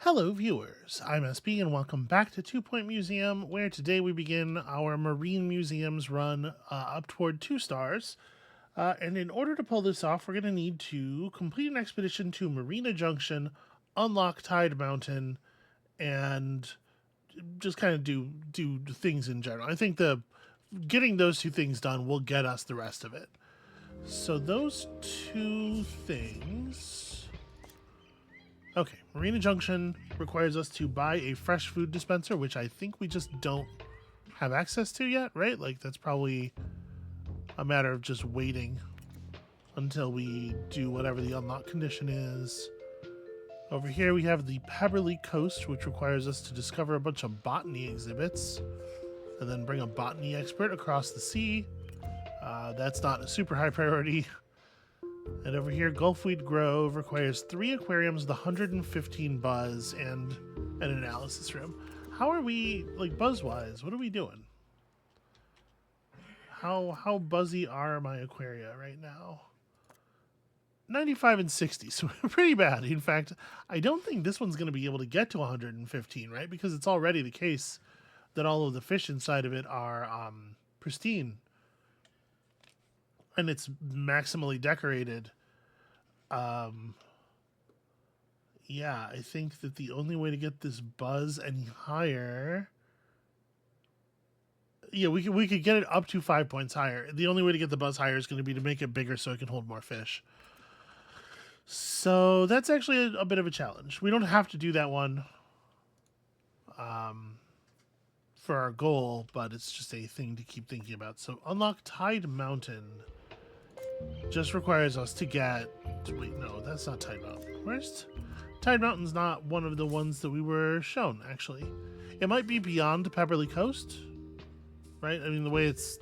Hello, viewers. I'm SB, and welcome back to 2 Point Museum, where today we begin our Marine Museums run up toward 2 stars. And in order to pull this off, we're going to need to complete an expedition to Marina Junction, unlock Tide Mountain, and just kind of do things in general. I think the getting those two things done will get us the rest of it. So those two things. Okay, Marina Junction requires us to buy a fresh food dispenser, which I think we just don't have access to yet, right? Like, that's probably a matter of just waiting until we do whatever the unlock condition is. Over here we have the Pebberley Coast, which requires us to discover a bunch of botany exhibits and then bring a botany expert across the sea. That's not a super high priority. And over here, Gulfweed Grove requires 3 aquariums, the 115 buzz, and an analysis room. How are we, like, buzz-wise? What are we doing? How buzzy are my aquaria right now? 95 and 60, so pretty bad. In fact, I don't think this one's going to be able to get to 115, right? Because it's already the case that all of the fish inside of it are pristine. And it's maximally decorated. Yeah, I think that the only way to get this buzz any higher... Yeah, we could get it up to 5 points higher. The only way to get the buzz higher is going to be to make it bigger so it can hold more fish. So that's actually a bit of a challenge. We don't have to do that one for our goal, but it's just a thing to keep thinking about. So unlock Tide Mountain just requires us to get... Wait, no, that's not Tide Mountain. Where's... Tide Mountain's not one of the ones that we were shown, actually. It might be beyond Pebberley Coast, right? I mean, the way it's...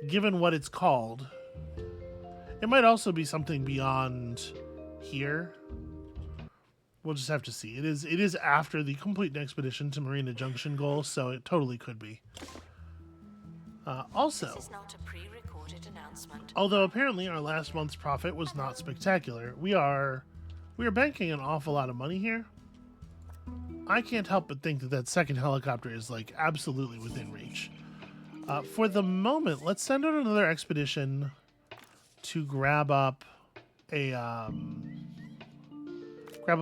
Given what it's called, it might also be something beyond here. We'll just have to see. It is after the complete expedition to Marina Junction goal, so it totally could be. Also... This is not a pre-recorded announcement. Although apparently our last month's profit was not spectacular, we are banking an awful lot of money here. I can't help but think that that second helicopter is, like, absolutely within reach. For the moment, let's send out another expedition to grab up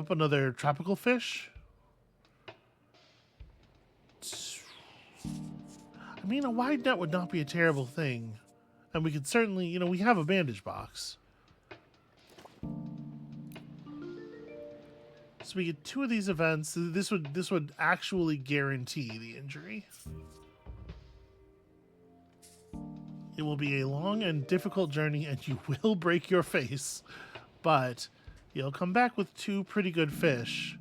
another tropical fish. I mean, a wide net would not be a terrible thing. And we could certainly, we have a bandage box. So we get 2 of these events. This would actually guarantee the injury. It will be a long and difficult journey, and you will break your face. But you'll come back with 2 pretty good fish.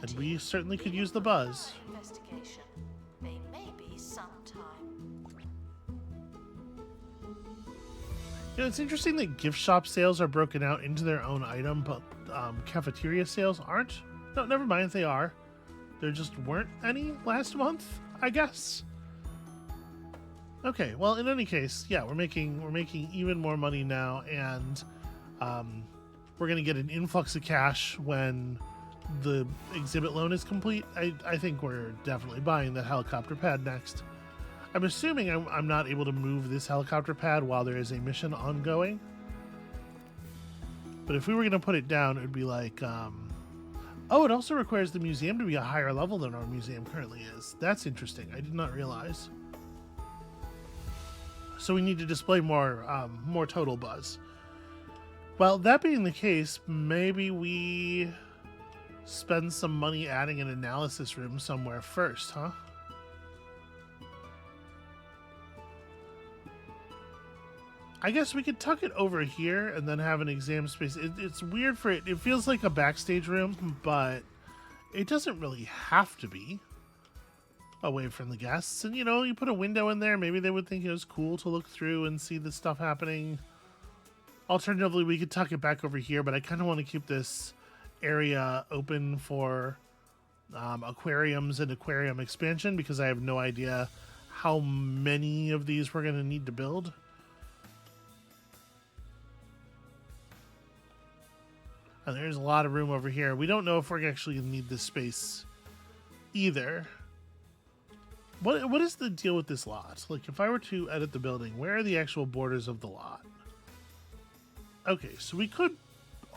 And we certainly could use the buzz. It's interesting that gift shop sales are broken out into their own item, but cafeteria sales aren't. No, never mind, they are. There just weren't any last month, I guess. Okay, well, in any case, yeah, we're making even more money now, and we're gonna get an influx of cash when the exhibit loan is complete. I think we're definitely buying that helicopter pad next. I'm assuming I'm not able to move this helicopter pad while there is a mission ongoing. But if we were going to put it down, it would be like... Oh, it also requires the museum to be a higher level than our museum currently is. That's interesting. I did not realize. So we need to display more total buzz. Well, that being the case, maybe we spend some money adding an analysis room somewhere first, huh? I guess we could tuck it over here and then have an exam space. It's weird for it. It feels like a backstage room, but it doesn't really have to be away from the guests. And, you put a window in there. Maybe they would think it was cool to look through and see the stuff happening. Alternatively, we could tuck it back over here, but I kind of want to keep this area open for aquariums and aquarium expansion because I have no idea how many of these we're going to need to build. And there's a lot of room over here. We don't know if we're actually going to need this space either. What is the deal with this lot? Like, if I were to edit the building, where are the actual borders of the lot? Okay, so we could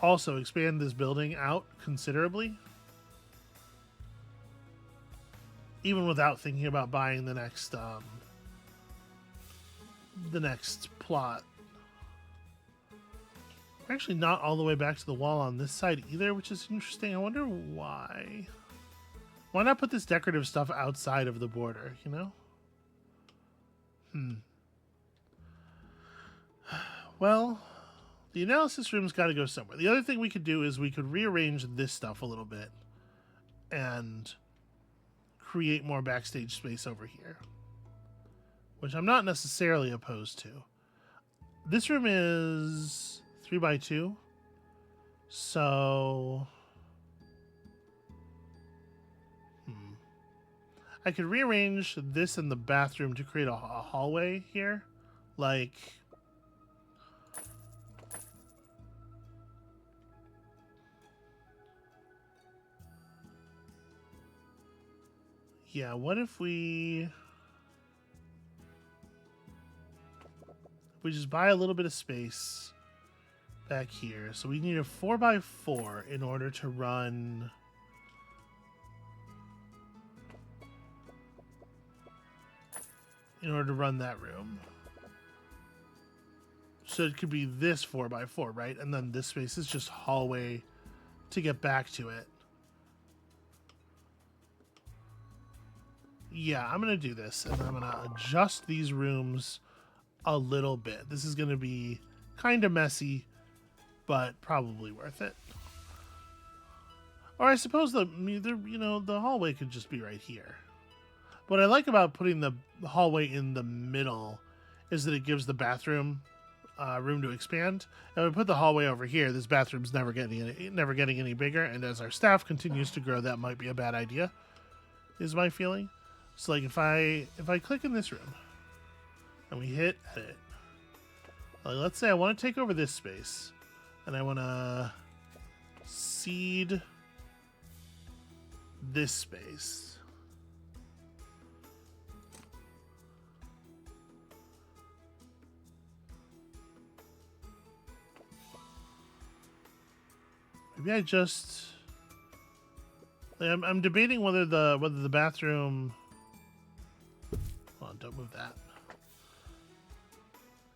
also expand this building out considerably, even without thinking about buying the next plot. We're actually not all the way back to the wall on this side either, which is interesting. I wonder why. Why not put this decorative stuff outside of the border, you know? Well, the analysis room's got to go somewhere. The other thing we could do is we could rearrange this stuff a little bit and create more backstage space over here, which I'm not necessarily opposed to. This room is 3x2, so I could rearrange this in the bathroom to create a hallway here, like yeah, what if we just buy a little bit of space back here? So we need a 4x4 in order to run that room. So it could be this 4x4, right? And then this space is just hallway to get back to it. Yeah, I'm going to do this, and I'm going to adjust these rooms a little bit. This is going to be kind of messy, but probably worth it. Or I suppose the hallway could just be right here. What I like about putting the hallway in the middle is that it gives the bathroom room to expand. And we put the hallway over here, this bathroom's never getting any bigger, and as our staff continues to grow, that might be a bad idea, is my feeling. So like if I click in this room and we hit edit, like let's say I want to take over this space and I want to seed this space. Maybe I just I'm debating whether the bathroom. Hold on, don't move that.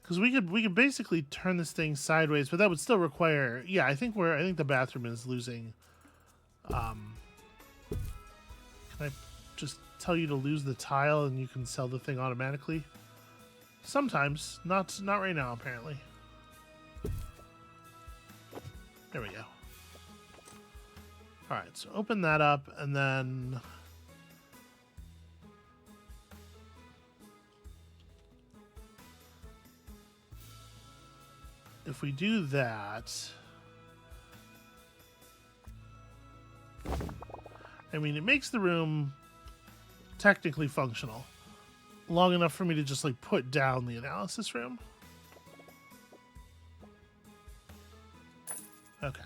Because we could basically turn this thing sideways, but that would still require. Yeah, I think the bathroom is losing. Can I just tell you to lose the tile and you can sell the thing automatically? Sometimes, not right now apparently. There we go. All right, so open that up and then. If we do that, I mean, it makes the room technically functional, long enough for me to just like put down the analysis room. Okay.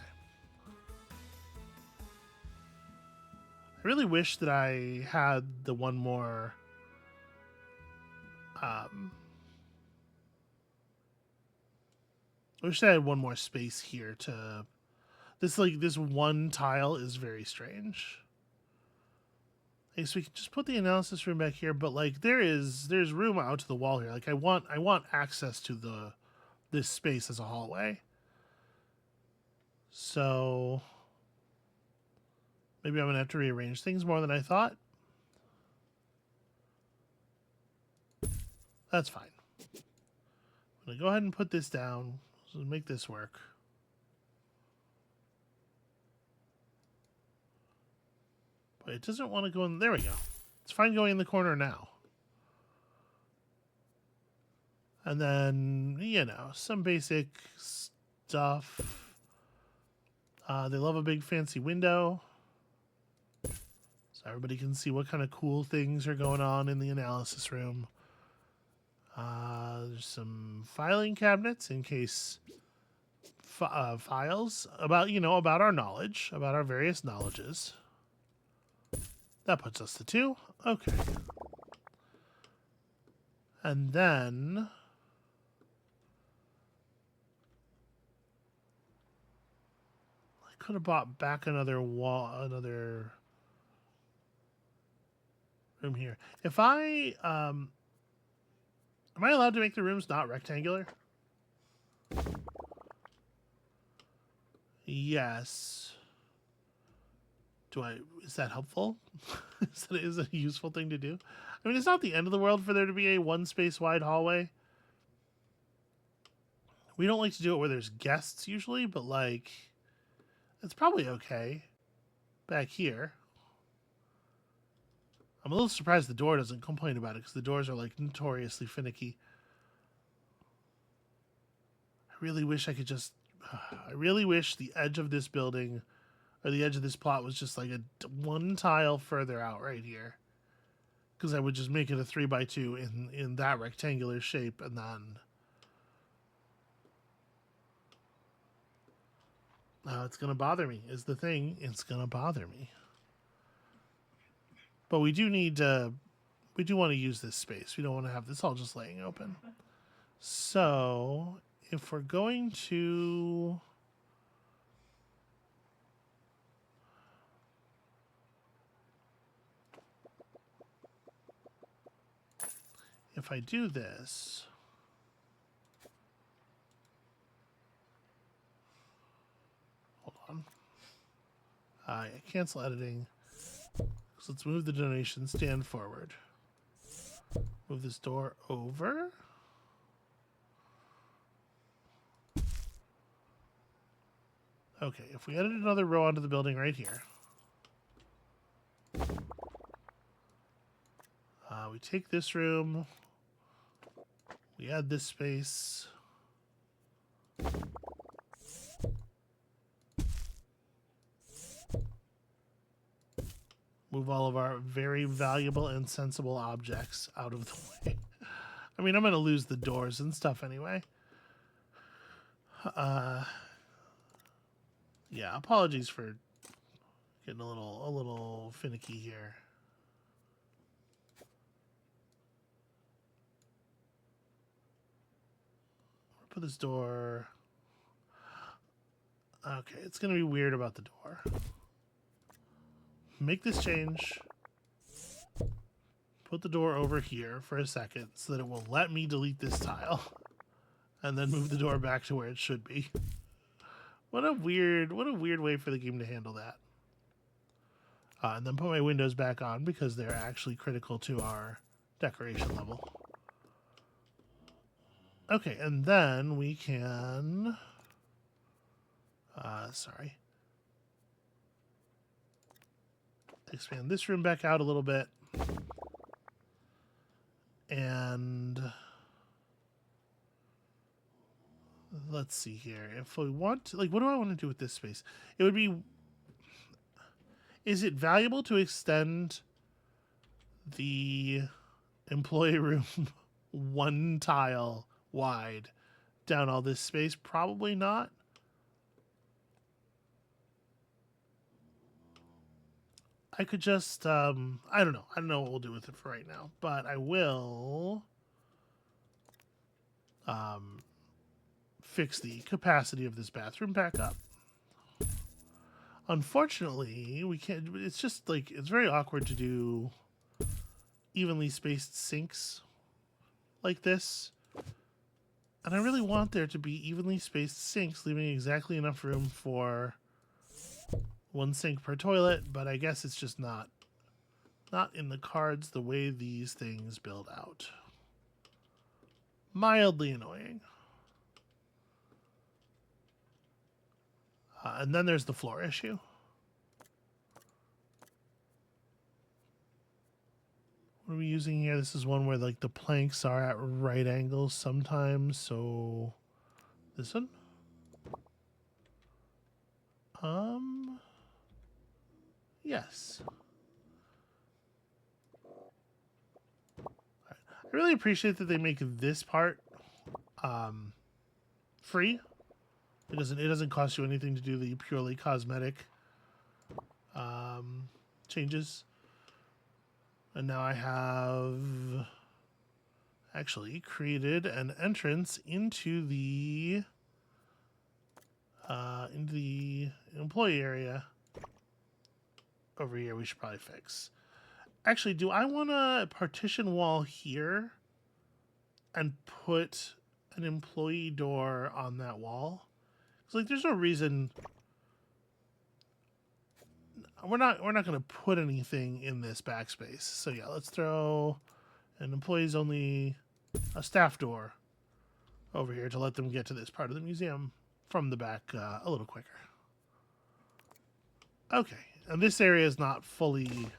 I really wish that I had the one more I wish I had one more space here to this one tile is very strange. Okay, so we can just put the analysis room back here, but like there's room out to the wall here. Like I want access to this space as a hallway. So maybe I'm gonna have to rearrange things more than I thought. That's fine. I'm gonna go ahead and put this down. So make this work. But it doesn't want to go in. There we go. It's fine going in the corner now. And then, some basic stuff. They love a big fancy window. So everybody can see what kind of cool things are going on in the analysis room. There's some filing cabinets in case files about, about our knowledge, about our various knowledges. That puts us to 2. Okay. And then I could have bought back another room here. If I am I allowed to make the rooms not rectangular? Yes. Is that helpful? Is that a useful thing to do? I mean, it's not the end of the world for there to be a one space wide hallway. We don't like to do it where there's guests usually, but like, it's probably okay back here. I'm a little surprised the door doesn't complain about it because the doors are like notoriously finicky. I really wish I could just. I really wish the edge of this building or the edge of this plot was just like one tile further out right here. Because I would just make it a 3x2 in that rectangular shape and then. It's going to bother me, is the thing. It's going to bother me. But we do need to. We do want to use this space. We don't want to have this all just laying open. So, if we're going to. If I do this. Hold on. Cancel editing. So let's move the donation stand forward. Move this door over. Okay, if we added another row onto the building right here. We take this room. We add this space. Move all of our very valuable and sensible objects out of the way. I mean, I'm going to lose the doors and stuff anyway. Yeah, apologies for getting a little finicky here. Put this door. Okay, it's going to be weird about the door. Make this change. Put the door over here for a second so that it will let me delete this tile. And then move the door back to where it should be. What a weird way for the game to handle that. And then put my windows back on because they're actually critical to our decoration level. Okay, and then we can... sorry. Expand this room back out a little bit. And... let's see here. If we want to... like, what do I want to do with this space? It would be... is it valuable to extend the employee room one tile wide down all this space? Probably not. I could just, I don't know. I don't know what we'll do with it for right now, but I will fix the capacity of this bathroom back up. Unfortunately, we can't, it's just like, it's very awkward to do evenly spaced sinks like this. And I really want there to be evenly spaced sinks, leaving exactly enough room for one sink per toilet, but I guess it's just not in the cards the way these things build out. Mildly annoying. And then there's the floor issue. What are we using here? This is one where like the planks are at right angles sometimes, so this one? Yes. I really appreciate that they make this part free. It doesn't cost you anything to do the purely cosmetic changes. And now I have actually created an entrance into the employee area over here. We should probably fix. Actually, do I want a partition wall here and put an employee door on that wall? It's like there's no reason. We're not going to put anything in this backspace. So yeah, let's throw an employees only a staff door over here to let them get to this part of the museum from the back a little quicker. Okay, and this area is not fully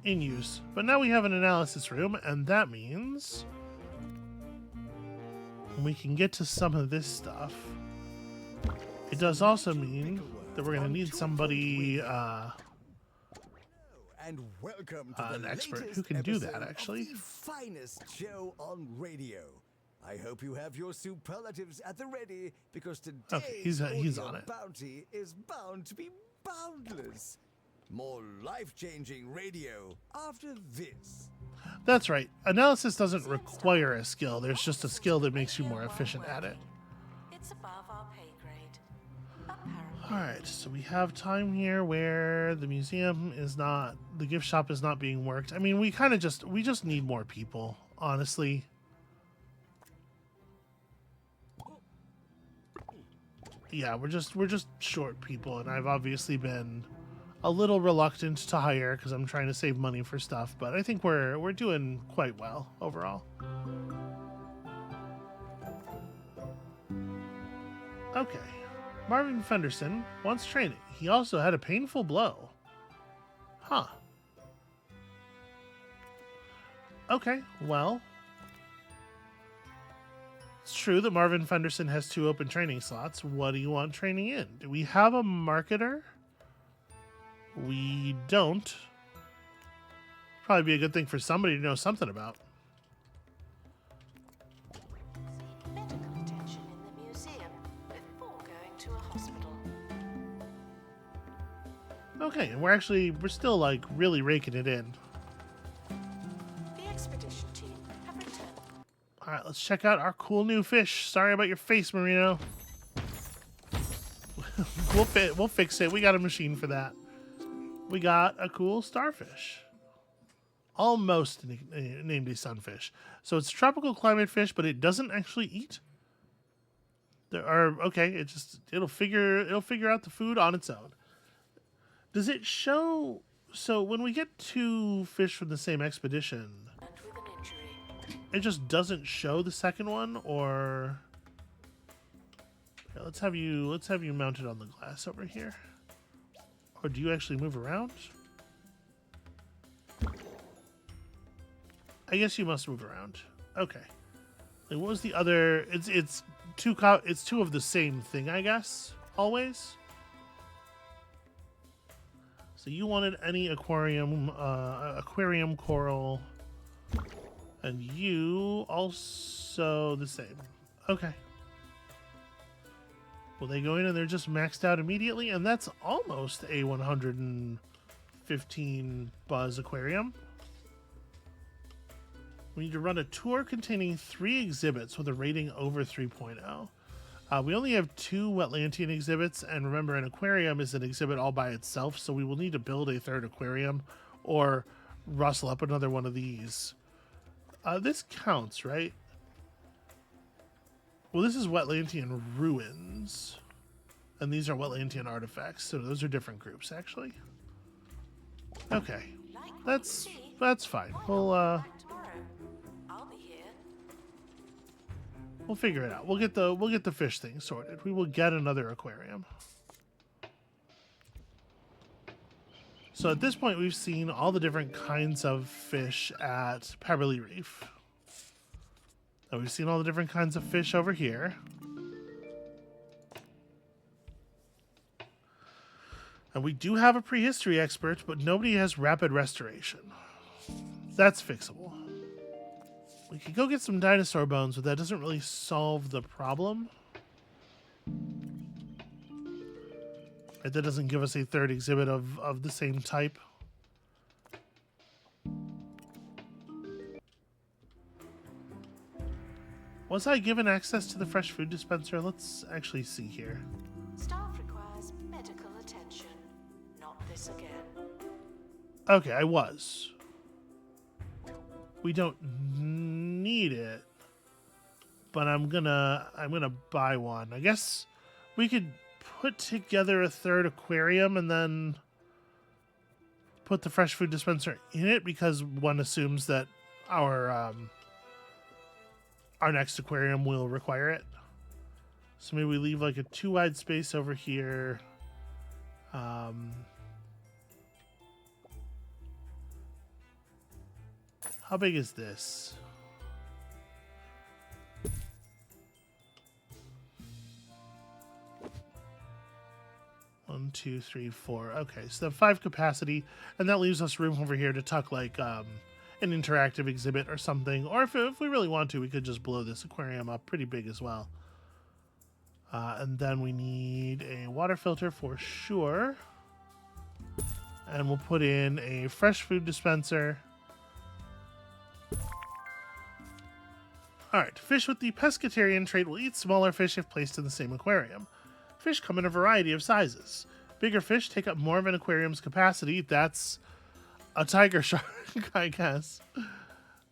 in use, but now we have an analysis room, and that means we can get to some of this stuff. It does also mean that we're going to need somebody, and welcome to an the expert latest who can do that, episode actually. of the finest show on radio. I hope you have your superlatives at the ready, because today's Okay, he's audio on it. bounty is bound to be boundless. More life-changing radio after this. That's right. Analysis doesn't require a skill. There's just a skill that makes you more efficient at it. It's above our pay grade. Apparently. Alright, so we have time here where the museum is not, the gift shop is not being worked. I mean, we just need more people, honestly. Yeah, we're just short people, and I've obviously been a little reluctant to hire because I'm trying to save money for stuff, but I think we're doing quite well overall. Okay. Marvin Fenderson wants training. He also had a painful blow. Huh. Okay, well. It's true that Marvin Fenderson has 2 open training slots. What do you want training in? Do we have a marketer? We don't. Probably be a good thing for somebody to know something about. Seek medical attention in the museum before going to a hospital. Okay, and we're still like really raking it in. The expedition team have returned. All right, let's check out our cool new fish. Sorry about your face, Marino. We'll fix it. We got a machine for that. We got a cool starfish. Almost named a sunfish. So it's a tropical climate fish, but it doesn't actually eat. It'll figure out the food on its own. Does it show? So when we get 2 fish from the same expedition, And with an injury. it just doesn't show the second one, or yeah, let's have you mounted on the glass over here. Or do you actually move around? I guess you must move around. Okay. And what was the other? It's 2 of the same thing, I guess. Always. So you wanted any aquarium coral, and you also the same. Okay. Well, they go in and they're just maxed out immediately, and that's almost a 115 buzz aquarium. We need to run a tour containing 3 exhibits with a rating over 3.0. We only have 2 Wetlandian exhibits, and remember, an aquarium is an exhibit all by itself, so we will need to build a 3rd aquarium or rustle up another one of these. This counts, right? Well, this is Wetlandian ruins, and these are Wetlandian artifacts, so those are different groups, actually. Okay, Like what that's you see? fine. Why We'll not come back tomorrow? I'll be here. we'll figure it out. We'll get the fish thing sorted. We will get another aquarium. So at this point, we've seen all the different kinds of fish at Pebberley Reef. And we've seen all the different kinds of fish over here. And we do have a prehistory expert, but nobody has rapid restoration. That's fixable. We could go get some dinosaur bones, but that doesn't really solve the problem. Right, that doesn't give us a third exhibit of the same type. Was I given access to the fresh food dispenser? Let's actually see here. Staff requires medical attention. Not this again. Okay, I was. We don't need it, but I'm gonna buy one. I guess we could put together a third aquarium and then put the fresh food dispenser in it, because one assumes that our next aquarium will require it. So maybe we leave like a 2 wide space over here. How big is this? One, 2, 3, 4. Okay, so 5 capacity, and that leaves us room over here to tuck like an interactive exhibit or something. Or if we really want to, we could just blow this aquarium up pretty big as well. And then we need a water filter for sure. And we'll put in a fresh food dispenser. Alright, fish with the pescatarian trait will eat smaller fish if placed in the same aquarium. Fish come in a variety of sizes. Bigger fish take up more of an aquarium's capacity. That's a tiger shark, I guess.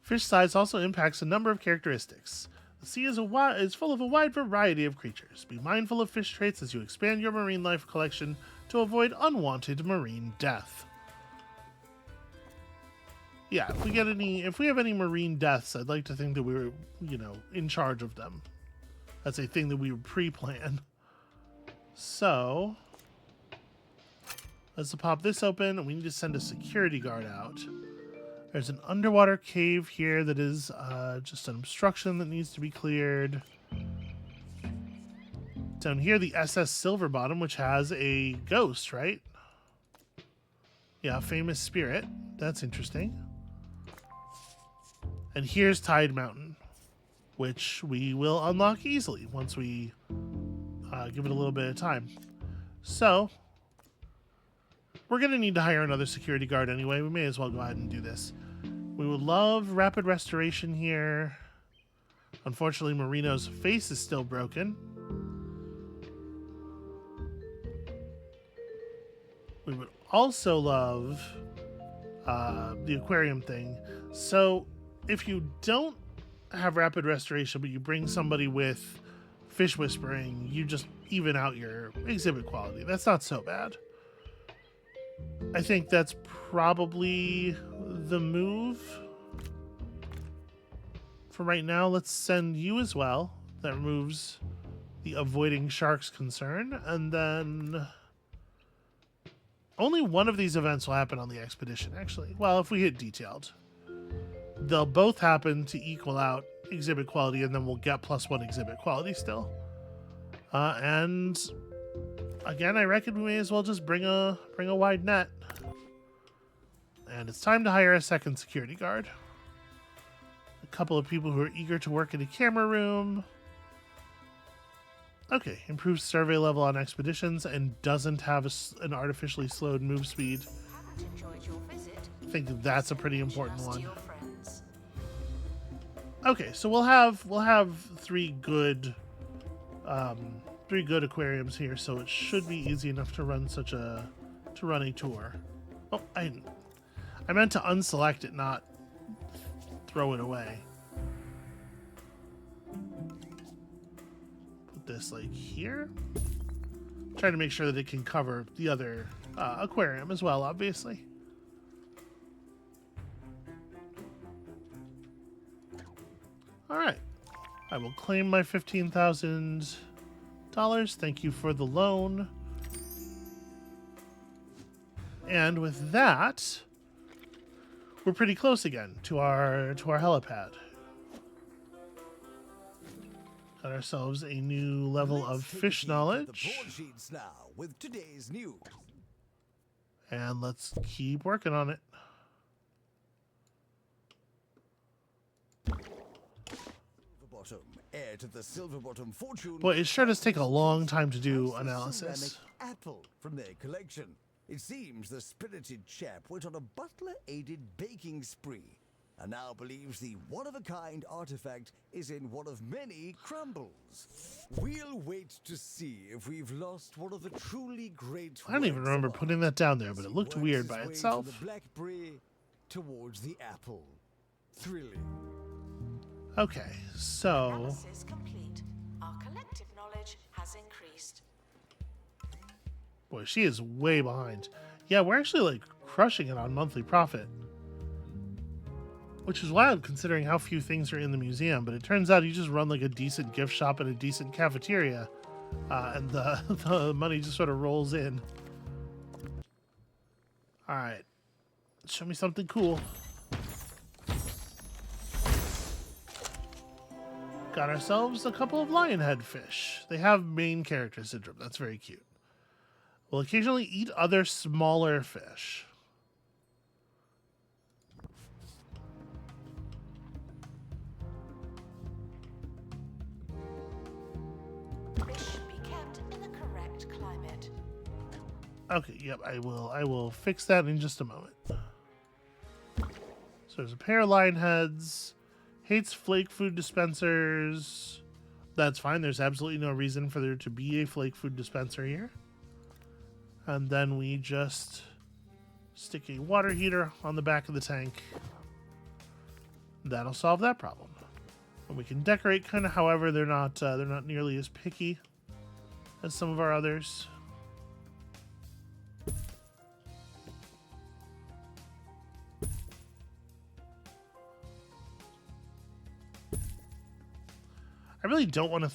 Fish size also impacts a number of characteristics. The sea is full of a wide variety of creatures. Be mindful of fish traits as you expand your marine life collection to avoid unwanted marine death. Yeah, if we have any marine deaths, I'd like to think that we were, in charge of them. That's a thing that we would pre-plan. So, let's pop this open, and we need to send a security guard out. There's an underwater cave here that is just an obstruction that needs to be cleared. Down here, the SS Silverbottom, which has a ghost, right? Yeah, famous spirit. That's interesting. And here's Tide Mountain, which we will unlock easily once we give it a little bit of time. So, we're going to need to hire another security guard anyway. We may as well go ahead and do this. We would love rapid restoration here. Unfortunately, Marino's face is still broken. We would also love the aquarium thing. So, if you don't have rapid restoration, but you bring somebody with fish whispering, you just even out your exhibit quality. That's not so bad. I think that's probably the move for right now. Let's send you as well. That removes the avoiding sharks concern. And then only one of these events will happen on the expedition, actually. Well, if we hit detailed. They'll both happen to equal out exhibit quality, and then we'll get +1 exhibit quality still. And again, I reckon we may as well just bring a wide net. And it's time to hire a second security guard. A couple of people who are eager to work in a camera room. Okay, improved survey level on expeditions and doesn't have an artificially slowed move speed. Haven't enjoyed your visit? I think that's a pretty important Just one. your friends. Okay, so we'll have three good aquariums here, so it should be easy enough to run a tour. Oh, I meant to unselect it, not throw it away. Put this like here. Trying to make sure that it can cover the other aquarium as well, obviously. All right, I will claim my $15,000. Thank you for the loan. And with that, we're pretty close again to our helipad. Got ourselves a new level of Let's take a fish peek at knowledge. The board sheets now with today's news. And let's keep working on it. Bottom heir to the silver-bottom fortune. Boy, it sure does take a long time to do How's the analysis. ceramic apple from their collection. It seems the spirited chap went on a butler-aided baking spree and now believes the one-of-a-kind artifact is in one of many crumbles. We'll wait to see if we've lost one of the truly great. I don't even works remember of putting art that down there, but as it he looked works weird his by way from itself. the blackberry towards the apple. Thrilling. Okay, so Analysis complete. Our collective knowledge has increased. boy, she is way behind. Yeah, we're actually like crushing it on monthly profit, which is wild considering how few things are in the museum. But it turns out you just run like a decent gift shop and a decent cafeteria, and the, the money just sort of rolls in. All right, show me something cool. Got ourselves a couple of lionhead fish. They have main character syndrome. That's very cute. Will occasionally eat other smaller fish. Fish should be kept in the correct climate. Okay, yep, I will fix that in just a moment. So there's a pair of lionheads. Hates flake food dispensers. That's fine. There's absolutely no reason for there to be a flake food dispenser here. And then we just stick a water heater on the back of the tank. That'll solve that problem. And we can decorate kind of however they're not nearly as picky as some of our others. I really don't want to.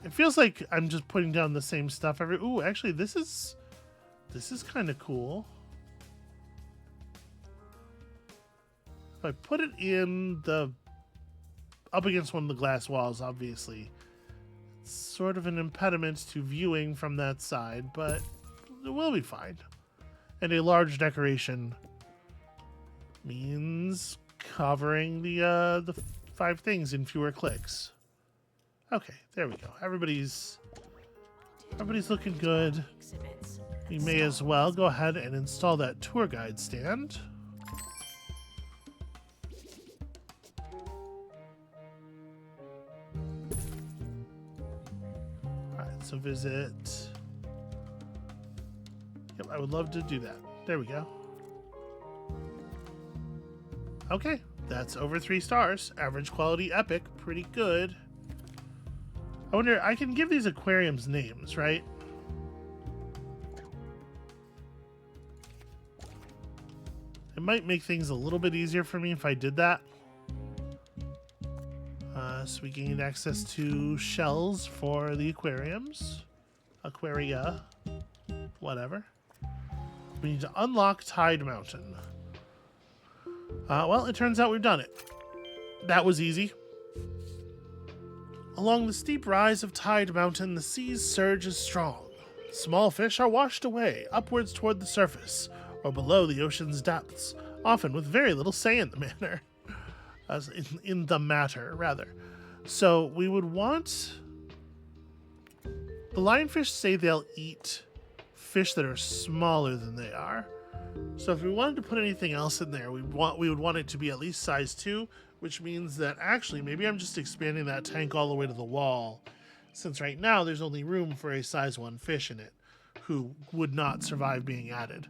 It feels like I'm just putting down the same stuff every. Ooh, actually, this is kind of cool. If I put it in the up against one of the glass walls, obviously, it's sort of an impediment to viewing from that side, but it will be fine. And a large decoration means covering the 5 things in fewer clicks. Okay, there we go. Everybody's looking good. Exhibits. We may as well go ahead and install that tour guide stand. Alright, so visit. Yep, I would love to do that. There we go. Okay, that's over 3 stars. Average quality epic, pretty good. I wonder, I can give these aquariums names, right? It might make things a little bit easier for me if I did that. So we gained access to shells for the aquariums. Aquaria. Whatever. We need to unlock Tide Mountain. Well, it turns out we've done it. That was easy. Along the steep rise of Tide Mountain, the sea's surge is strong. Small fish are washed away, upwards toward the surface, or below the ocean's depths, often with very little say in the matter. In the matter, rather. So we would want... The lionfish say they'll eat fish that are smaller than they are. So if we wanted to put anything else in there, we would want it to be at least size 2, which means that actually maybe I'm just expanding that tank all the way to the wall, since right now there's only room for a size 1 fish in it who would not survive being added.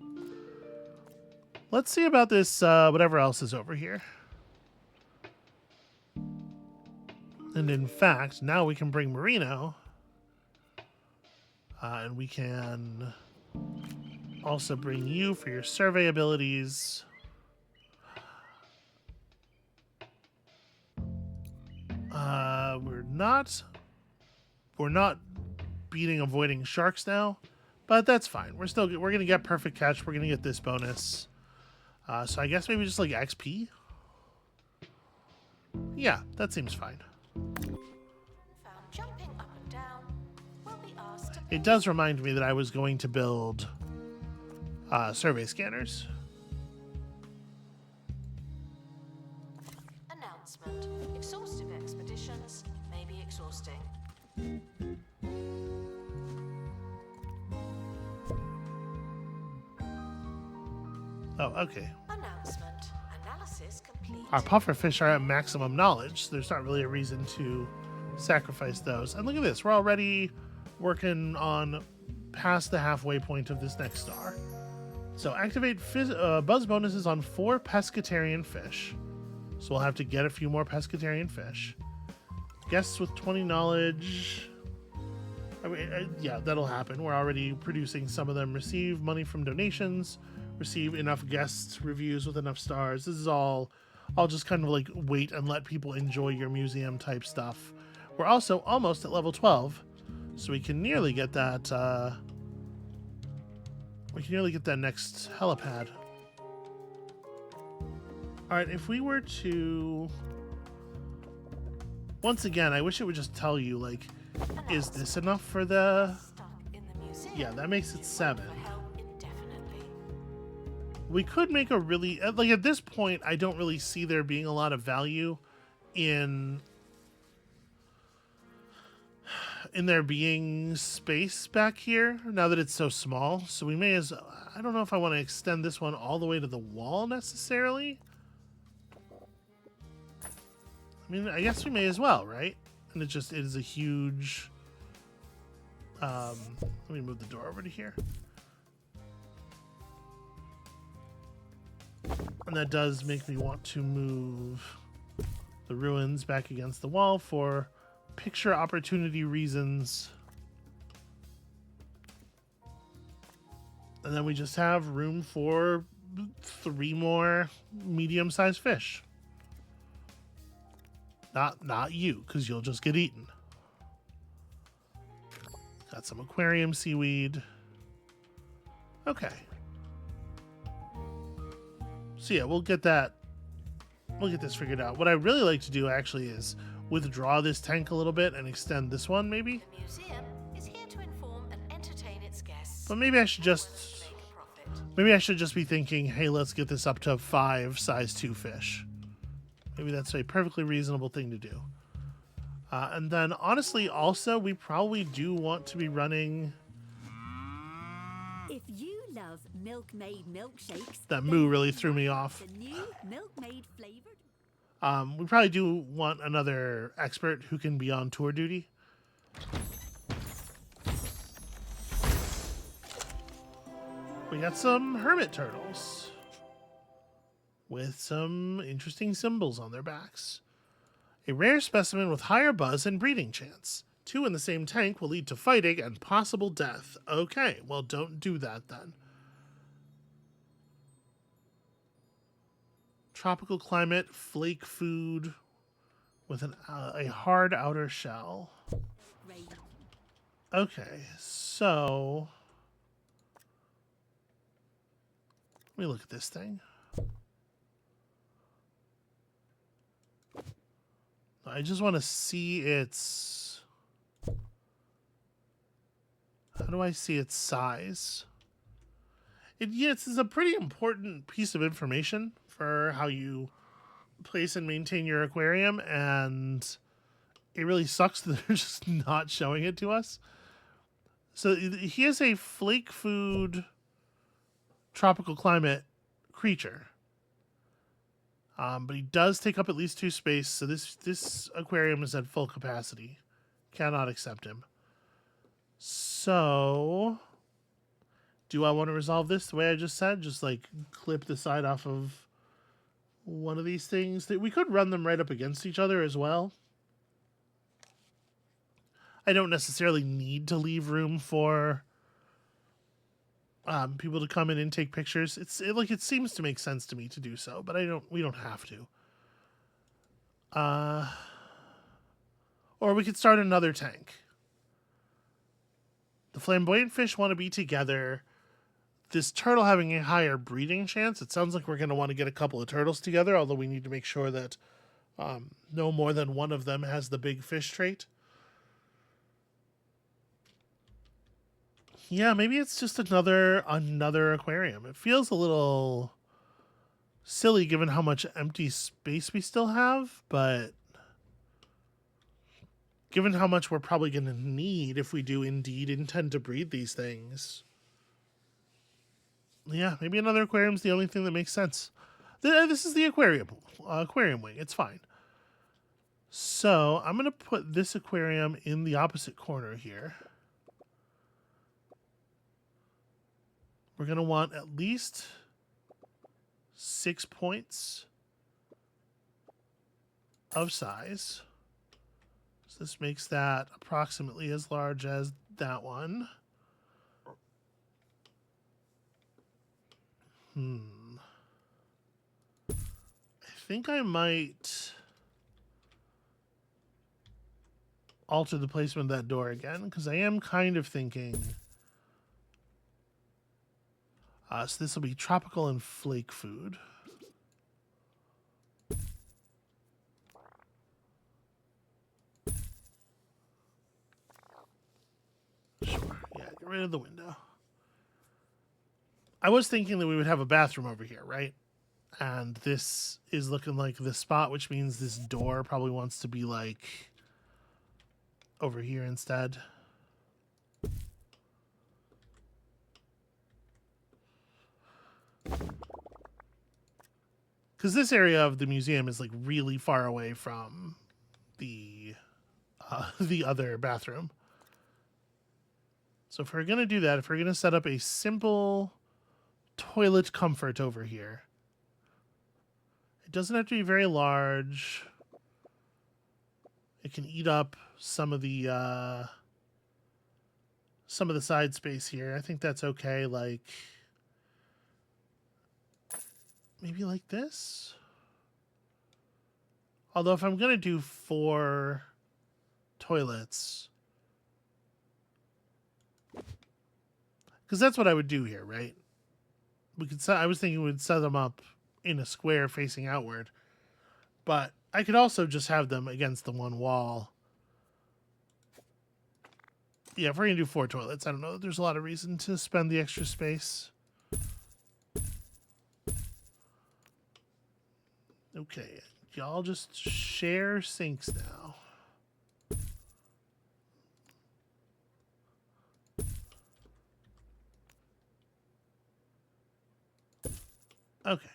Let's see about this whatever else is over here. And in fact, now we can bring Marino, and we can also bring you for your survey abilities. We're not beating avoiding sharks now, but that's fine. We're gonna get perfect catch. We're gonna get this bonus. So I guess maybe just like XP. Yeah, that seems fine. Found jumping up and down. Will be asked to It does remind me that I was going to build survey scanners. announcement. Exhaustive expeditions may be exhaustive. Oh, okay. Announcement. Analysis complete. Our pufferfish are at maximum knowledge, so there's not really a reason to sacrifice those. And look at this, we're already working on past the halfway point of this next star. So activate buzz bonuses on 4 pescatarian fish. So we'll have to get a few more pescatarian fish. Guests with 20 knowledge. I mean, yeah, that'll happen. We're already producing some of them. Receive money from donations. Receive enough guest reviews with enough stars. This is all just kind of like wait and let people enjoy your museum type stuff. We're also almost at level 12, so we can nearly get that. We can nearly get that next helipad. All right, if we were to, once again, I wish it would just tell you like, is this enough for the? Stuck in the museum. Yeah, that makes it 7. For help indefinitely. We could make a really, like at this point, I don't really see there being a lot of value in there being space back here now that it's so small. So we may as, I don't know if I want to extend this one all the way to the wall necessarily. I mean, I guess we may as well, right? And it is a huge, let me move the door over to here. And that does make me want to move the ruins back against the wall for picture opportunity reasons. And then we just have room for 3 more medium-sized fish. Not you, because you'll just get eaten. Got some aquarium seaweed. Okay. So yeah, we'll get that. We'll get this figured out. What I really like to do actually is withdraw this tank a little bit and extend this one maybe. The museum is here to inform and entertain its guests. But maybe I should just Make a profit. maybe I should just be thinking, hey, let's get this up to 5 size 2 fish. Maybe that's a perfectly reasonable thing to do. And then honestly, also, we probably do want to be running. If you love Milkmaid milkshakes, That moo really threw me off. the new Milkmaid flavored. We probably do want another expert who can be on tour duty. We got some hermit turtles with some interesting symbols on their backs. A rare specimen with higher buzz and breeding chance. 2 in the same tank will lead to fighting and possible death. Okay, well, don't do that then. Tropical climate, flake food with a hard outer shell. Rain. Okay, so let me look at this thing. I just want to see its. How do I see its size? Yes, it's a pretty important piece of information for how you place and maintain your aquarium, and it really sucks that they're just not showing it to us. So he is a flake food tropical climate creature. But he does take up at least 2 space, so this aquarium is at full capacity. Cannot accept him. So, do I want to resolve this the way I just said? Just like clip the side off of one of these things. We could run them right up against each other as well. I don't necessarily need to leave room for people to come in and take pictures. It seems to make sense to me to do so, but we don't have to. Or we could start another tank. The flamboyant fish want to be together. This turtle having a higher breeding chance. It sounds like we're going to want to get a couple of turtles together, although we need to make sure that no more than one of them has the big fish trait. Yeah, maybe it's just another aquarium. It feels a little silly given how much empty space we still have, but given how much we're probably going to need if we do indeed intend to breed these things, Yeah, maybe another aquarium's the only thing that makes sense. This is the aquarium wing. It's fine. So I'm going to put this aquarium in the opposite corner here. We're going to want at least 6 points of size. So this makes that approximately as large as that one. I think I might alter the placement of that door again, because I am kind of thinking... so this will be tropical and flake food. Sure, yeah, get rid of the window. I was thinking that we would have a bathroom over here, right? And this is looking like the spot, which means this door probably wants to be like over here instead. Because this area of the museum is like really far away from the other bathroom. So if we're going to do that, if we're going to set up a simple toilet comfort over here, it doesn't have to be very large. It can eat up some of the side space here. I think that's okay. Like maybe like this. Although if I'm gonna do 4 toilets, because that's what I would do here, right? We could. I was thinking we'd set them up in a square facing outward, but I could also just have them against the one wall. Yeah, if we're gonna do 4 toilets, I don't know. There's a lot of reason to spend the extra space. Okay, y'all just share sinks now. Okay.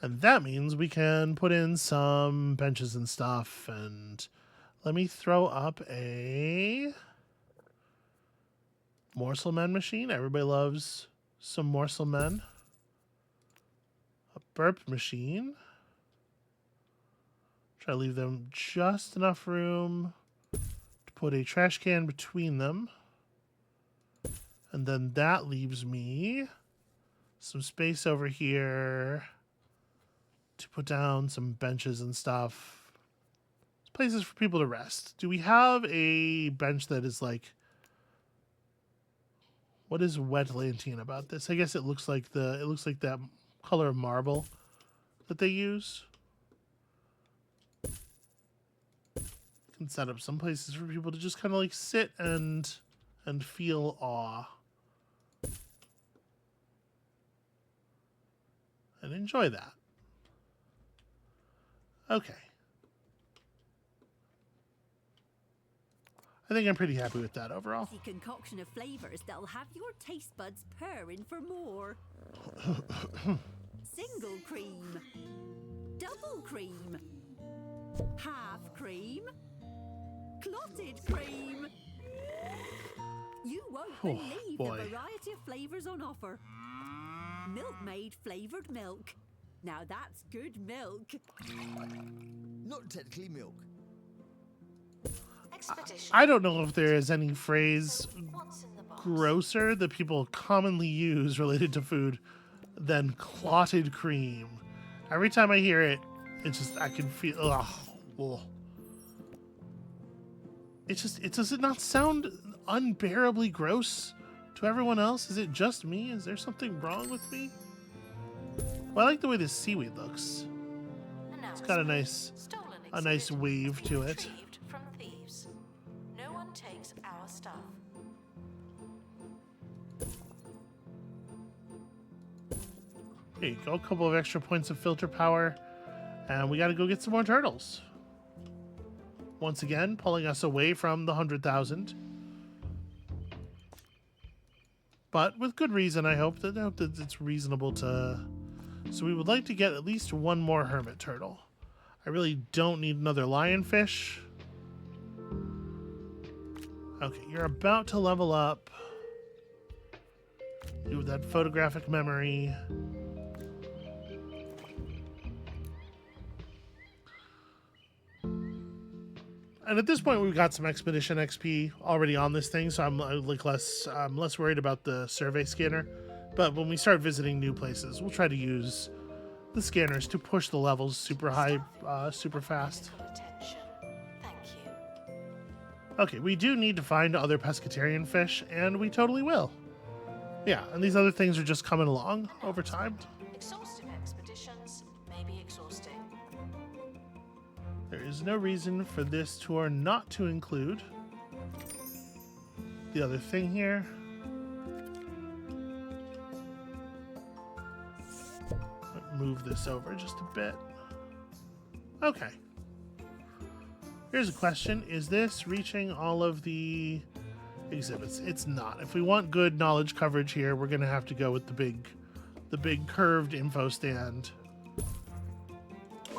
And that means we can put in some benches and stuff. And let me throw up a morsel men machine. Everybody loves some morsel men. A burp machine. Try to leave them just enough room to put a trash can between them. And then that leaves me some space over here to put down some benches and stuff. Places for people to rest. Do we have a bench that is like... What is Wetlantian about this? I guess it looks like that color of marble that they use. Can set up some places for people to just kind of like sit and feel awe. And enjoy that. Okay. I think I'm pretty happy with that overall. A concoction of flavors that'll have your taste buds purring for more. Single cream, double cream, half cream, clotted cream. You won't believe the variety of flavors on offer. Milkmaid flavored milk. Now that's good milk. Not technically milk. I don't know if there is any phrase What's in the box? grosser that people commonly use related to food than clotted cream. Every time I hear it, it's just, I can feel, ugh. It does it not sound unbearably gross to everyone else? Is it just me? Is there something wrong with me? Well, I like the way this seaweed looks. It's got a nice wave to it. Retrieved from thieves. No one takes our stuff. There you go, a couple of extra points of filter power. And we gotta go get some more turtles. Once again, pulling us away from the 100,000. but with good reason. I hope that it's reasonable to. So we would like to get at least one more hermit turtle. I really don't need another lionfish. Okay, you're about to level up. Do that photographic memory. And at this point, we've got some expedition XP already on this thing, so I'm less worried about the survey scanner. But when we start visiting new places, we'll try to use the scanners to push the levels super high, super fast. Attention. Thank you. Okay, we do need to find other pescatarian fish, and we totally will. Yeah, and these other things are just coming along over time. Exhaustive expeditions may be exhausting. There is no reason for this tour not to include the other thing here. Move this over just a bit. Okay. Here's a question. Is this reaching all of the exhibits? It's not. If we want good knowledge coverage here, we're going to have to go with the big curved info stand.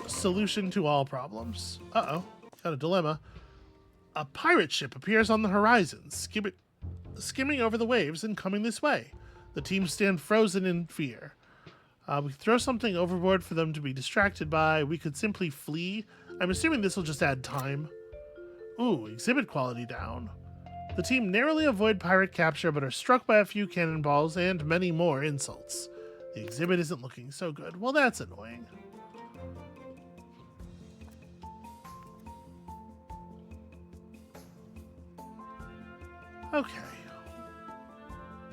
Solution to all problems. Uh-oh. Got a dilemma. A pirate ship appears on the horizon, skimming over the waves and coming this way. The team stand frozen in fear. We could throw something overboard for them to be distracted by. We could simply flee. I'm assuming this will just add time. Ooh, exhibit quality down. The team narrowly avoid pirate capture but are struck by a few cannonballs and many more insults. The exhibit isn't looking so good. Well, that's annoying. Okay.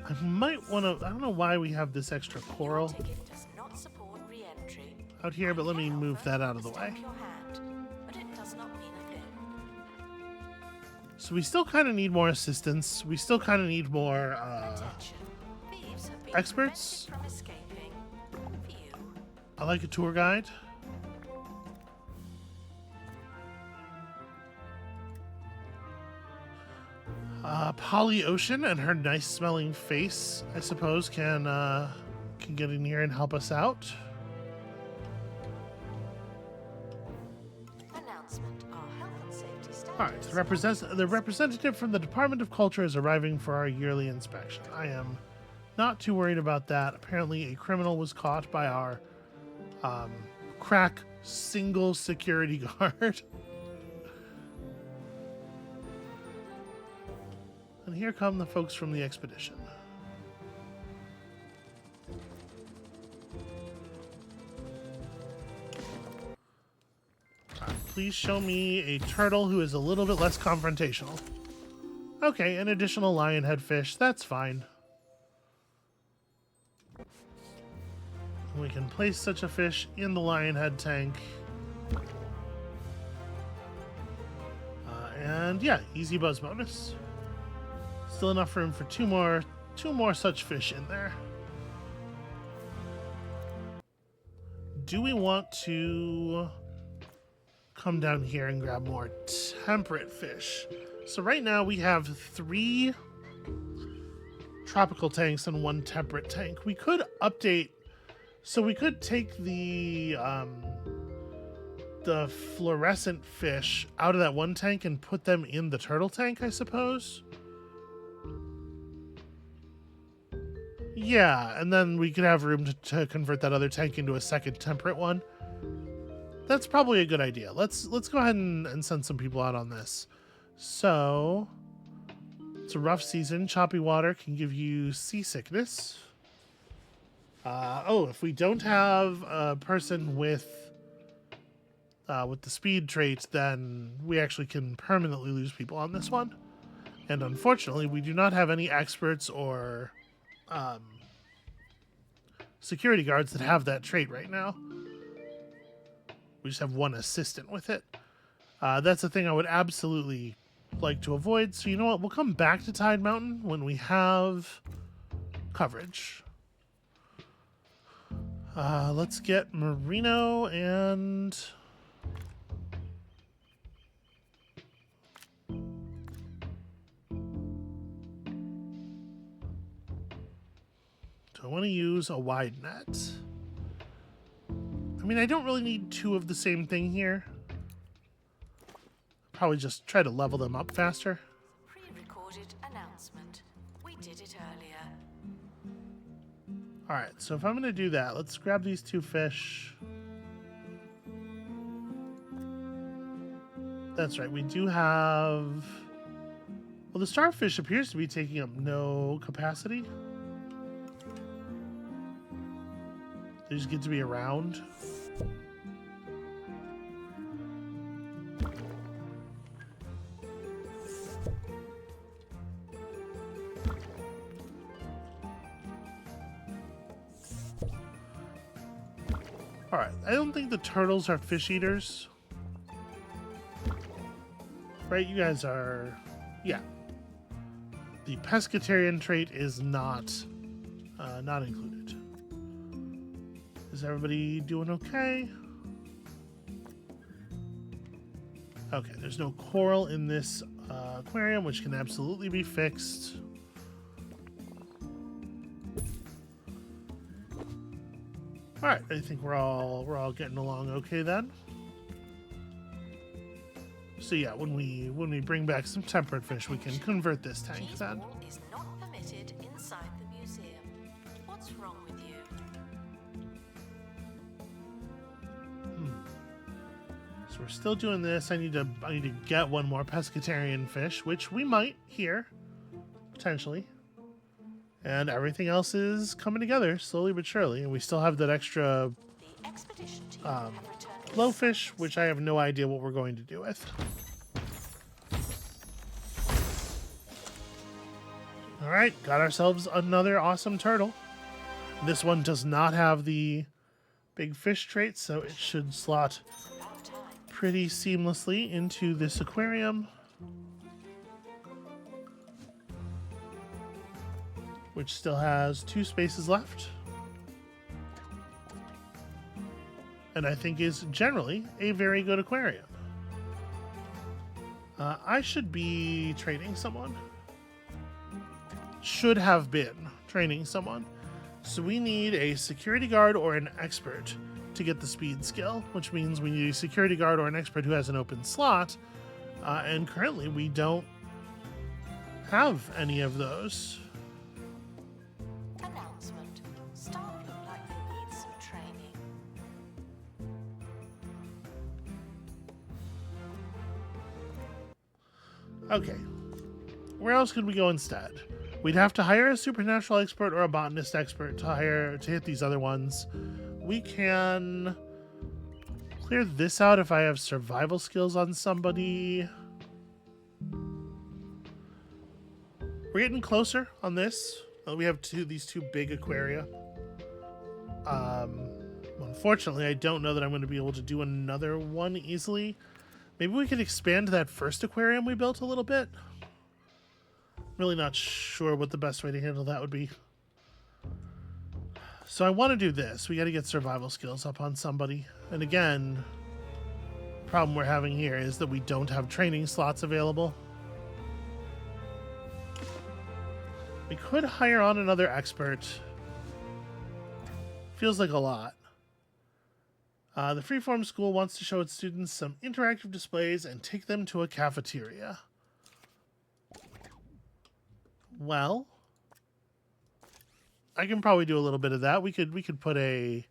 I might want to. I don't know why we have this extra coral Ticket does not support re-entry. out here, but let me move that out of the way. Stamp your hand, but it does not mean a bit. So we still kind of need more assistance. We still kind of need more Attention. Thieves have been experts. prevented from escaping. For you. I like a tour guide. Polly Ocean and her nice smelling face, I suppose, can get in here and help us out. Announcement. Our health and safety standards. All right, the representative from the Department of Culture is arriving for our yearly inspection. I am not too worried about that. Apparently, a criminal was caught by our crack single security guard. And here come the folks from the expedition. All right, please show me a turtle who is a little bit less confrontational. Okay, an additional lionhead fish. That's fine. We can place such a fish in the lionhead tank. And yeah, easy buzz bonus. Still enough room for two more such fish in there. Do we want to come down here and grab more temperate fish? So right now we have 3 tropical tanks and 1 temperate tank. We could update, so we could take the fluorescent fish out of that 1 tank and put them in the turtle tank, I suppose. Yeah, and then we could have room to convert that other tank into a second temperate one. That's probably a good idea. Let's go ahead and send some people out on this. So, it's a rough season. Choppy water can give you seasickness. If we don't have a person with the speed trait, then we actually can permanently lose people on this one. And unfortunately, we do not have any experts or security guards that have that trait right now. We just have 1 assistant with it. That's a thing I would absolutely like to avoid. So you know what? We'll come back to Tide Mountain when we have coverage. Let's get Merino and... I want to use a wide net. I mean, I don't really need two of the same thing here. Probably just try to level them up faster. Pre-recorded announcement. We did it earlier. Alright, so if I'm going to do that, let's grab these two fish. That's right, we do have... Well, the starfish appears to be taking up no capacity. They just get to be around. Alright, I don't think the turtles are fish eaters. Right, you guys are... Yeah. The pescatarian trait is not included. Is everybody doing okay? Okay, there's no coral in this aquarium, which can absolutely be fixed. All right, I think we're all getting along okay then. So yeah, when we bring back some temperate fish, we can convert this tank then. Cheese ball is not permitted inside the museum. What's wrong with you? So we're still doing this. I need to get one more pescatarian fish, which we might here, potentially. And everything else is coming together slowly but surely. And we still have that extra The expedition team have returned with blowfish, which I have no idea what we're going to do with. All right, got ourselves another awesome turtle. This one does not have the big fish trait, so it should slot about time. pretty seamlessly into this aquarium, which still has 2 spaces left, and I think is generally a very good aquarium. I should be training someone. Should have been training someone. So we need a security guard or an expert to get the speed skill, which means we need a security guard or an expert who has an open slot, and currently we don't have any of those. Announcement. Staff look like they need some training. Okay, where else could we go instead? We'd have to hire a supernatural expert or a botanist expert to hit these other ones. We can clear this out if I have survival skills on somebody. We're getting closer on this. We have these two big aquaria. Unfortunately, I don't know that I'm going to be able to do another one easily. Maybe we could expand that first aquarium we built a little bit. Really not sure what the best way to handle that would be. So I want to do this. We got to get survival skills up on somebody. And again, the problem we're having here is that we don't have training slots available. We could hire on another expert. Feels like a lot. The Freeform School wants to show its students some interactive displays and take them to a cafeteria. Well, I can probably do a little bit of that. We could put an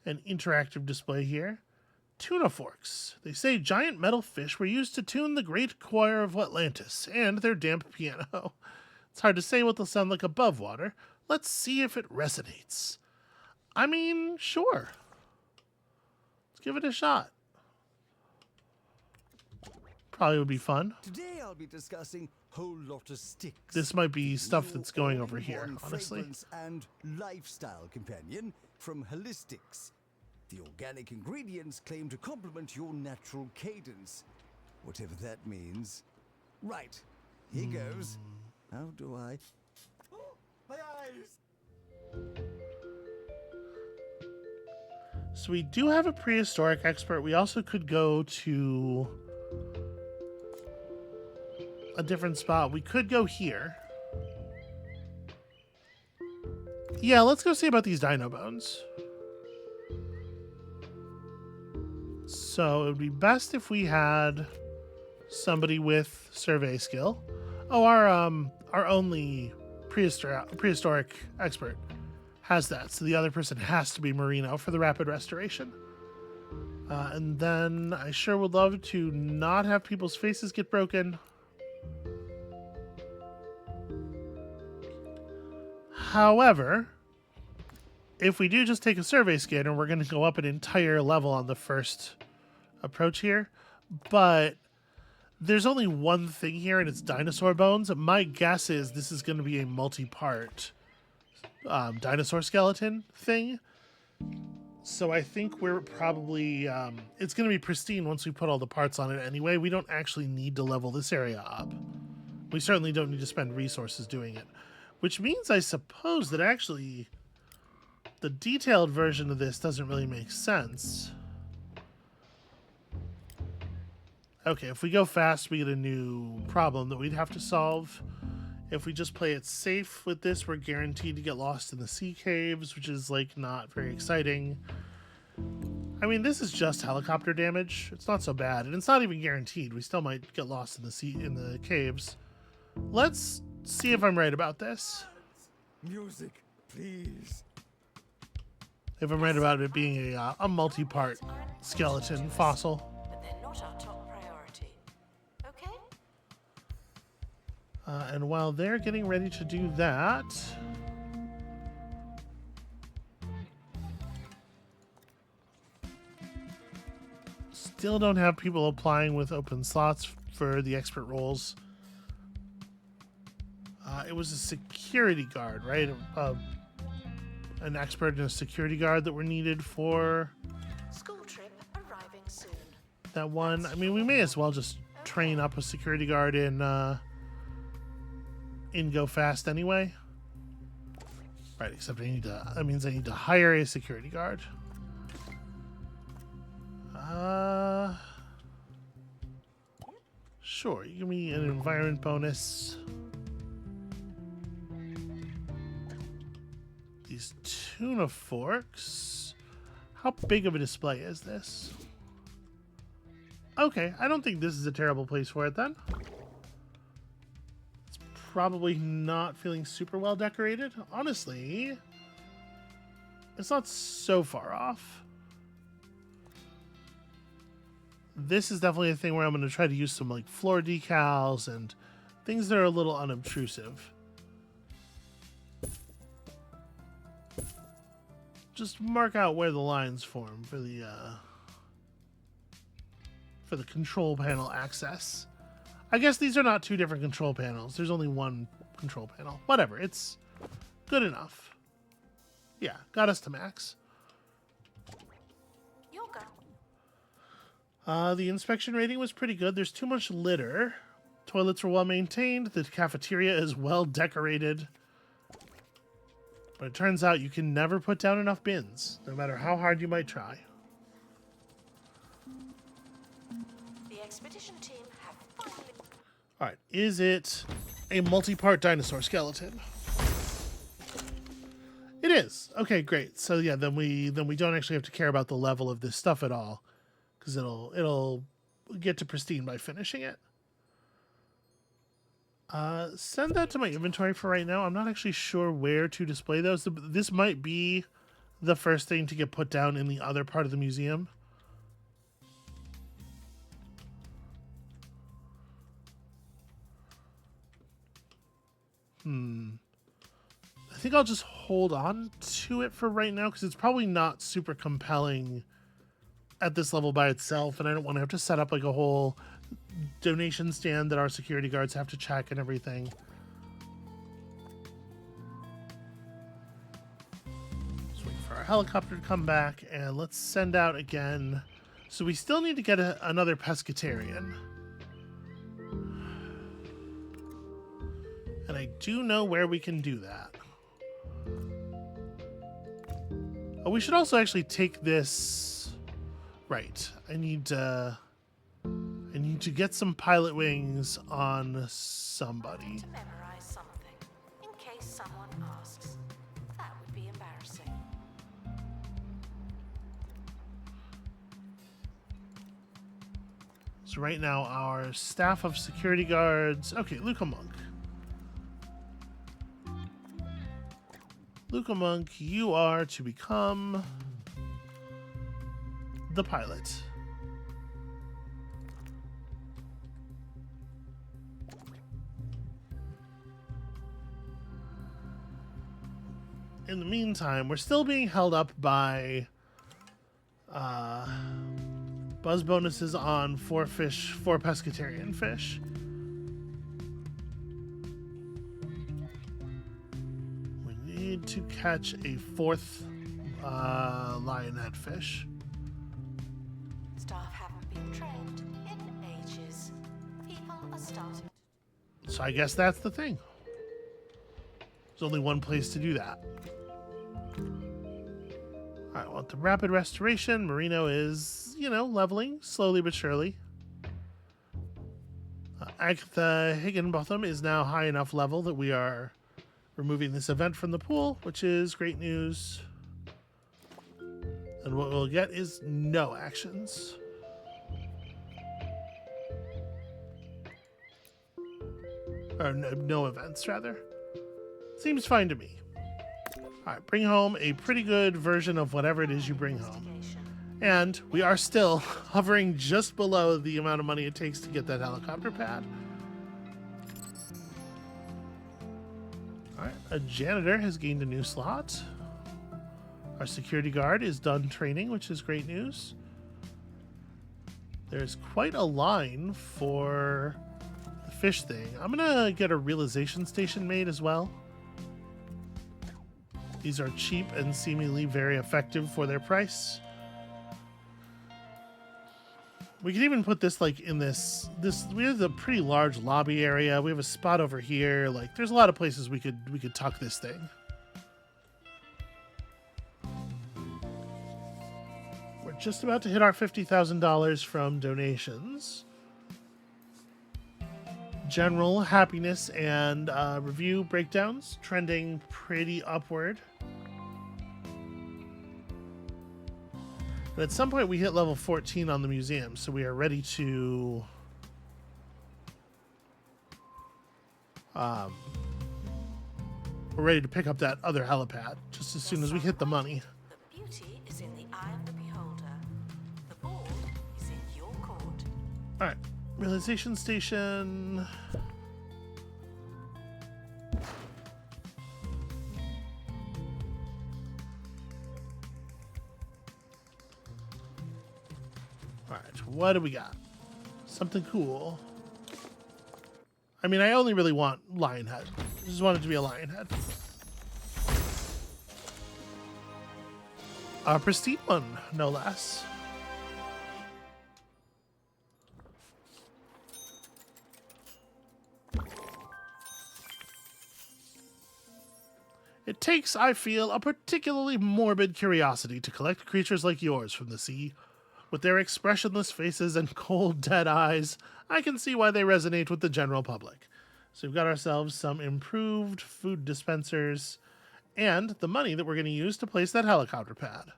interactive display here. Tuna forks. They say giant metal fish were used to tune the great choir of Atlantis and their damp piano. It's hard to say what they'll sound like above water. Let's see if it resonates. I mean, sure. Let's give it a shot. Probably would be fun. Today I'll be discussing whole lot of sticks. This might be stuff Your that's going over here, all-in-one honestly. fragrance and lifestyle companion from Holistics. The organic ingredients claim to complement your natural cadence, whatever that means. Right, here goes. How do I... Oh, my eyes! So we do have a prehistoric expert. We also could go to a different spot. We could go here. Yeah, let's go see about these dino bones. So it would be best if we had somebody with survey skill. Oh, our only prehistoric expert has that, so the other person has to be Marino for the rapid restoration. And then I sure would love to not have people's faces get broken. However, if we do just take a survey scanner, we're going to go up an entire level on the first approach here. But there's only one thing here, and it's dinosaur bones. My guess is this is going to be a multi-part dinosaur skeleton thing. So I think we're probably... it's going to be pristine once we put all the parts on it anyway. We don't actually need to level this area up. We certainly don't need to spend resources doing it. Which means, I suppose, that actually the detailed version of this doesn't really make sense. Okay, if we go fast, we get a new problem that we'd have to solve. If we just play it safe with this, we're guaranteed to get lost in the sea caves, which is, like, not very exciting. I mean, this is just helicopter damage. It's not so bad, and it's not even guaranteed. We still might get lost in the caves. Let's see if I'm right about this. Music, please. If I'm right about it being a multi-part skeleton fossil. But they're not our top priority. Okay? And while they're getting ready to do that... Still don't have people applying with open slots for the expert roles. It was a security guard, right? An expert and a security guard that were needed for School trip arriving soon. that one. I mean, we may as well just train up a security guard in Go Fast anyway. Right, except that means I need to hire a security guard. Sure, you give me an environment bonus. These tuna forks. How big of a display is this? Okay, I don't think this is a terrible place for it then. It's probably not feeling super well decorated. Honestly, it's not so far off. This is definitely a thing where I'm going to try to use some like floor decals and things that are a little unobtrusive. Just mark out where the lines form for the control panel access. I guess these are not two different control panels. There's only one control panel. Whatever, it's good enough. Yeah, got us to max. Your go. The inspection rating was pretty good. There's too much litter. Toilets were well maintained. The cafeteria is well decorated. But it turns out you can never put down enough bins, no matter how hard you might try. The expedition team have finally... Alright, is it a multi-part dinosaur skeleton? It is. Okay, great. So yeah, then we don't actually have to care about the level of this stuff at all. Because it'll get to pristine by finishing it. Send that to my inventory for right now. I'm not actually sure where to display those. This might be the first thing to get put down in the other part of the museum. I think I'll just hold on to it for right now because it's probably not super compelling at this level by itself, and I don't want to have to set up like a whole donation stand that our security guards have to check and everything. Just waiting for our helicopter to come back, and let's send out again. So we still need to get another pescatarian. And I do know where we can do that. Oh, we should also actually take this... Right. I need to get some pilot wings on somebody. To memorize something, in case someone asks. That would be So right now, our staff of security guards. Okay, Luca Monk. Luca Monk, you are to become the pilot. In the meantime, we're still being held up by buzz bonuses on 4 pescatarian fish. We need to catch a 4th lionhead fish. Staff haven't been trained in ages. People are starting. So I guess that's the thing. There's only one place to do that. Alright, well, the rapid restoration, Marino is, leveling slowly but surely. Agatha Higginbotham is now high enough level that we are removing this event from the pool, which is great news. And what we'll get is no actions. Or no events, rather. Seems fine to me. Alright, bring home a pretty good version of whatever it is you bring home. And we are still hovering just below the amount of money it takes to get that helicopter pad. Alright, a janitor has gained a new slot. Our security guard is done training, which is great news. There's quite a line for the fish thing. I'm gonna get a realization station made as well. These are cheap and seemingly very effective for their price. We could even put this like in this we have a pretty large lobby area. We have a spot over here. Like there's a lot of places we could tuck this thing. We're just about to hit our $50,000 from donations. General happiness and review breakdowns trending pretty upward. And at some point we hit level 14 on the museum, so we are ready to we're ready to pick up that other helipad just as soon as we hit the money. The beauty is in the eye of the beholder. The ball is in your court. All right, realization station. All right, what do we got? Something cool. I mean, I only really want lion head. I just want it to be a lion head. A pristine one, no less. It takes, I feel, a particularly morbid curiosity to collect creatures like yours from the sea. With their expressionless faces and cold, dead eyes, I can see why they resonate with the general public. So we've got ourselves some improved food dispensers and the money that we're going to use to place that helicopter pad.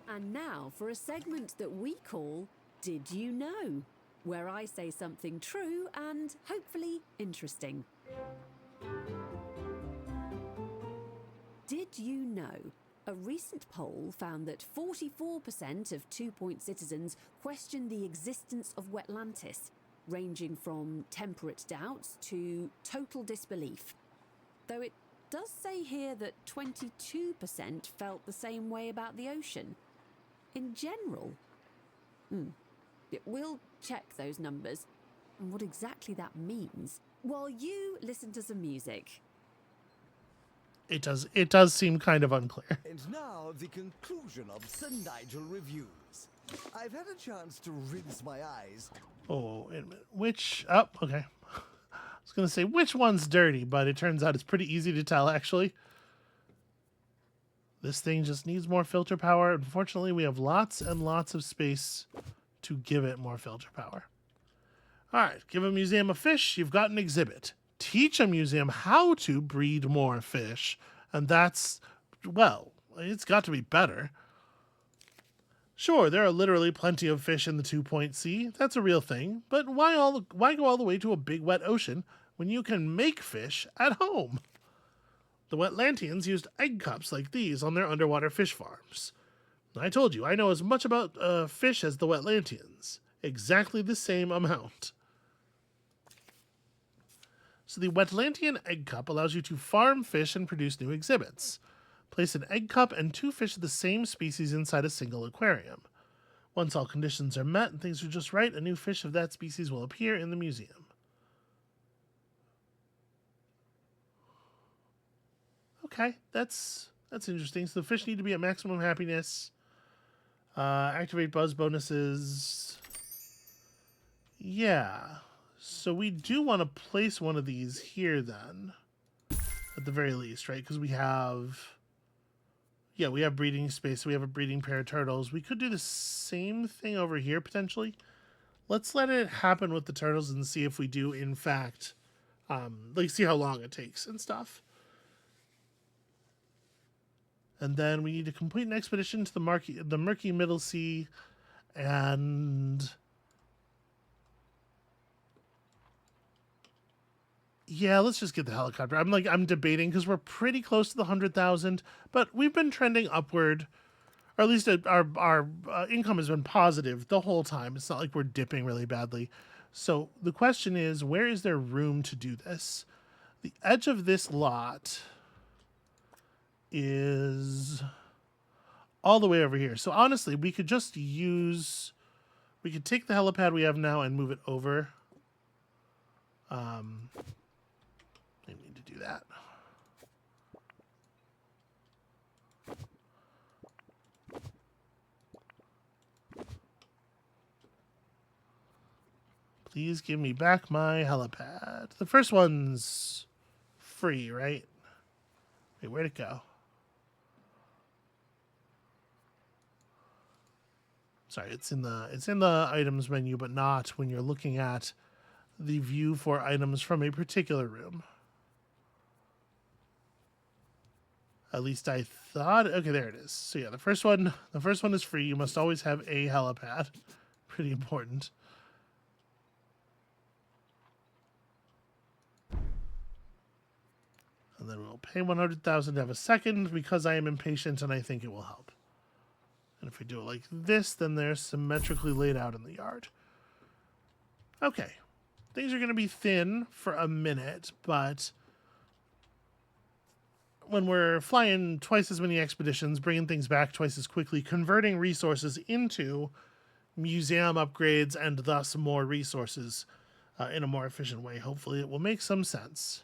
And now for a segment that we call Did You Know? Where I say something true and hopefully interesting. Did you know? A recent poll found that 44% of 2 Point citizens questioned the existence of Wetlantis, ranging from temperate doubts to total disbelief. Though it does say here that 22% felt the same way about the ocean. In general, we'll check those numbers and what exactly that means while you listen to some music. It does seem kind of unclear. And now the conclusion of Sir Nigel Reviews. I've had a chance to rinse my eyes. Oh, wait a minute. Okay. I was going to say which one's dirty, but it turns out it's pretty easy to tell, actually. This thing just needs more filter power. Unfortunately, we have lots and lots of space to give it more filter power. All right, give a museum a fish, you've got an exhibit. Teach a museum how to breed more fish, and that's, well, it's got to be better. Sure, there are literally plenty of fish in the 2-point sea. That's a real thing. But why go all the way to a big wet ocean when you can make fish at home? The Wetlantians used egg cups like these on their underwater fish farms. I told you, I know as much about fish as the Wetlantians. Exactly the same amount. So the Wetlantian egg cup allows you to farm fish and produce new exhibits. Place an egg cup and 2 fish of the same species inside a single aquarium. Once all conditions are met and things are just right, a new fish of that species will appear in the museum. Okay, that's interesting. So the fish need to be at maximum happiness. Activate buzz bonuses. Yeah. So we do want to place one of these here then. At the very least, right? Because we have... Yeah, we have breeding space. We have a breeding pair of turtles. We could do the same thing over here, potentially. Let's let it happen with the turtles and see if we do, in fact, like, see how long it takes and stuff. And then we need to complete an expedition to the murky Middle Sea, and... Yeah, let's just get the helicopter. I'm debating because we're pretty close to the 100,000, but we've been trending upward, or at least our income has been positive the whole time. It's not like we're dipping really badly. So the question is, where is there room to do this? The edge of this lot is all the way over here. So honestly, we could just we could take the helipad we have now and move it over. I need to do that. Please give me back my helipad. The first one's free, right? Wait, where'd it go? Sorry, it's in the items menu, but not when you're looking at the view for items from a particular room. At least I thought. Okay, there it is. So yeah, the first one is free. You must always have a helipad. Pretty important. And then we'll pay 100,000 to have a second because I am impatient and I think it will help. And if we do it like this, then they're symmetrically laid out in the yard. Okay. Things are going to be thin for a minute, but when we're flying twice as many expeditions, bringing things back twice as quickly, converting resources into museum upgrades and thus more resources in a more efficient way, hopefully it will make some sense.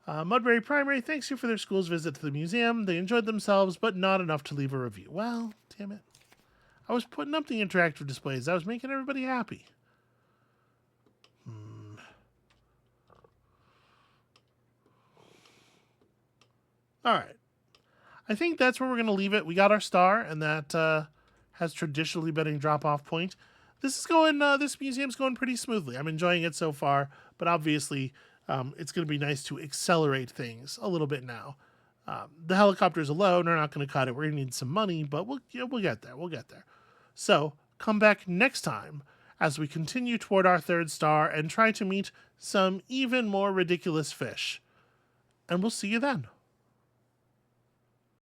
Mudbury Primary thanks you for their school's visit to the museum. They enjoyed themselves, but not enough to leave a review. Well, damn it. I was putting up the interactive displays. I was making everybody happy. All right. I think that's where we're going to leave it. We got our star, and that has traditionally been a drop-off point. This museum's going pretty smoothly. I'm enjoying it so far, but obviously it's going to be nice to accelerate things a little bit now. The helicopters alone are not going to cut it. We're going to need some money, but we'll get there. We'll get there. So come back next time as we continue toward our 3rd star and try to meet some even more ridiculous fish. And we'll see you then.